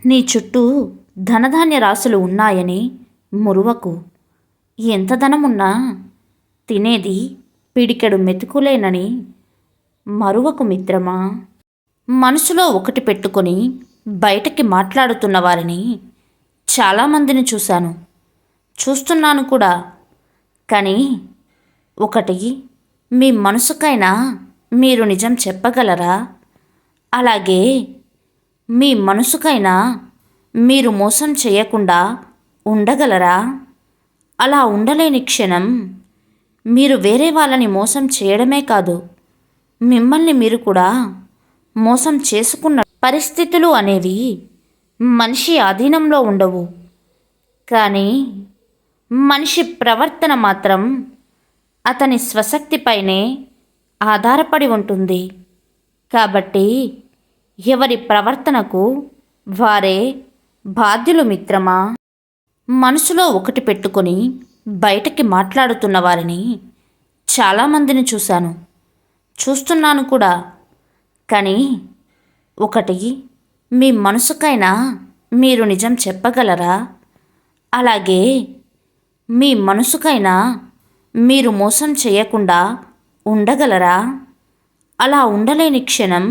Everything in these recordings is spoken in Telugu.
నీ చుట్టూ ధనధాన్య రాశులు ఉన్నాయని మురువకు. ఎంత ధనమున్నా తినేది పిడికెడు మెతుకులేనని మరువకు మిత్రమా. మనసులో ఒకటి పెట్టుకొని బయటకి మాట్లాడుతున్న వారిని చాలామందిని చూస్తున్నాను కూడా. కానీ ఒకటి మీ మనసుకైనా మీరు నిజం చెప్పగలరా? అలాగే మీ మనసుకైనా మీరు మోసం చేయకుండా ఉండగలరా? అలా ఉండలేని క్షణం మీరు వేరే వాళ్ళని మోసం చేయడమే కాదు, మిమ్మల్ని మీరు కూడా మోసం చేసుకున్న పరిస్థితులు అనేవి మనిషి ఆధీనంలో ఉండవు. కానీ మనిషి ప్రవర్తన మాత్రం అతని స్వశక్తిపైనే ఆధారపడి ఉంటుంది. కాబట్టి ఎవరి ప్రవర్తనకు వారే బాధ్యులు మిత్రమా. మనసులో ఒకటి పెట్టుకొని బయటకి మాట్లాడుతున్న వారిని చాలామందిని చూస్తున్నాను కూడా. కానీ ఒకటి మీ మనసుకైనా మీరు నిజం చెప్పగలరా? అలాగే మీ మనసుకైనా మీరు మోసం చేయకుండా ఉండగలరా? అలా ఉండలేని క్షణం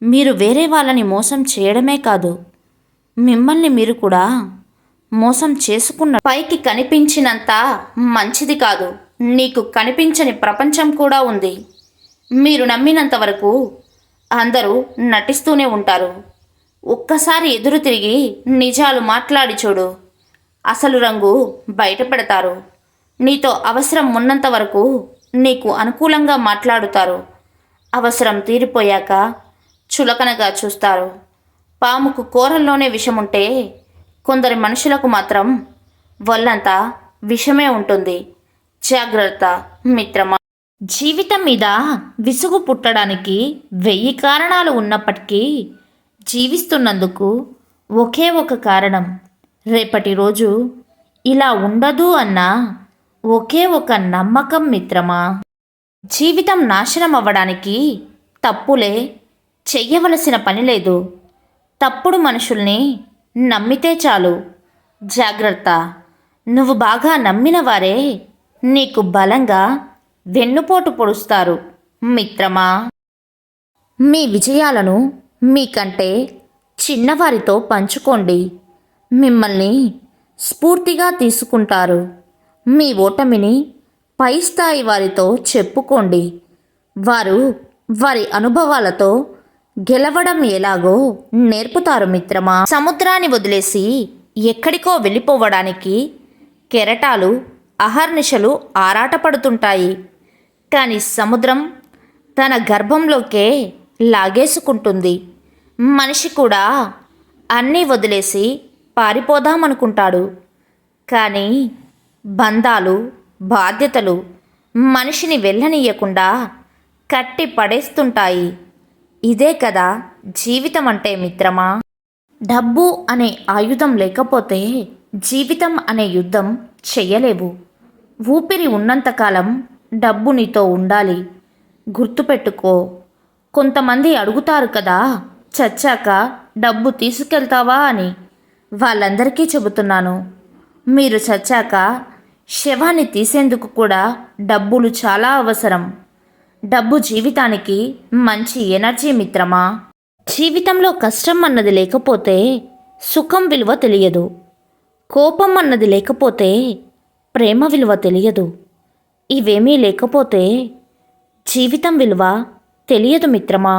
మీరు వేరే వాళ్ళని మోసం చేయడమే కాదు, మిమ్మల్ని మీరు కూడా మోసం చేసుకున్న. పైకి కనిపించినంత మంచిది కాదు, నీకు కనిపించని ప్రపంచం కూడా ఉంది. మీరు నమ్మినంత వరకు అందరూ నటిస్తూనే ఉంటారు. ఒక్కసారి ఎదురు తిరిగి నిజాలు మాట్లాడి చూడు, అసలు రంగు బయటపెడతారు. నీతో అవసరం ఉన్నంత వరకు నీకు అనుకూలంగా మాట్లాడుతారు. అవసరం తీరిపోయాక చులకనగా చూస్తారు. పాముకు కూరల్లోనే విషముంటే కొందరి మనుషులకు మాత్రం వల్లంతా విషమే ఉంటుంది. జాగ్రత్త మిత్రమా. జీవితం మీద విసుగు పుట్టడానికి 1000 కారణాలు ఉన్నప్పటికీ జీవిస్తున్నందుకు ఒకే ఒక కారణం, రేపటి రోజు ఇలా ఉండదు అన్న ఒకే ఒక నమ్మకం మిత్రమా. జీవితం నాశనం అవ్వడానికి తప్పులే చెయ్యవలసిన పని లేదు. తప్పుడు మనుషుల్ని నమ్మితే చాలు. జాగ్రత్త, నువ్వు బాగా నమ్మిన వారే నీకు బలంగా వెన్నుపోటు పొడుస్తారు మిత్రమా. మీ విజయాలను మీకంటే చిన్నవారితో పంచుకోండి, మిమ్మల్ని స్ఫూర్తిగా తీసుకుంటారు. మీ ఓటమిని పై స్థాయి వారితో చెప్పుకోండి, వారు వారి అనుభవాలతో గెలవడం ఎలాగో నేర్పుతారు మిత్రమా. సముద్రాన్ని వదిలేసి ఎక్కడికో వెళ్ళిపోవడానికి కెరటాలు అహర్నిశలు ఆరాటపడుతుంటాయి. కానీ సముద్రం తన గర్భంలోకే లాగేసుకుంటుంది. మనిషి కూడా అన్నీ వదిలేసి పారిపోదామనుకుంటాడు. కానీ బంధాలు, బాధ్యతలు మనిషిని వెళ్ళనీయకుండా కట్టి పడేస్తుంటాయి. ఇదే కదా జీవితం అంటే మిత్రమా. డబ్బు అనే ఆయుధం లేకపోతే జీవితం అనే యుద్ధం చెయ్యలేవు. ఊపిరి ఉన్నంతకాలం డబ్బు నీతో ఉండాలి. గుర్తుపెట్టుకో. కొంతమంది అడుగుతారు కదా, చచ్చాక డబ్బు తీసుకెళ్తావా అని. వాళ్ళందరికీ చెబుతున్నాను, మీరు చచ్చాక శవాన్ని తీసేందుకు కూడా డబ్బులు చాలా అవసరం. డబ్బు జీవితానికి మంచి ఎనర్జీ మిత్రమా. జీవితంలో కష్టం అన్నది లేకపోతే సుఖం విలువ తెలియదు. కోపం అన్నది లేకపోతే ప్రేమ విలువ తెలియదు. ఇవేమీ లేకపోతే జీవితం విలువ తెలియదు మిత్రమా.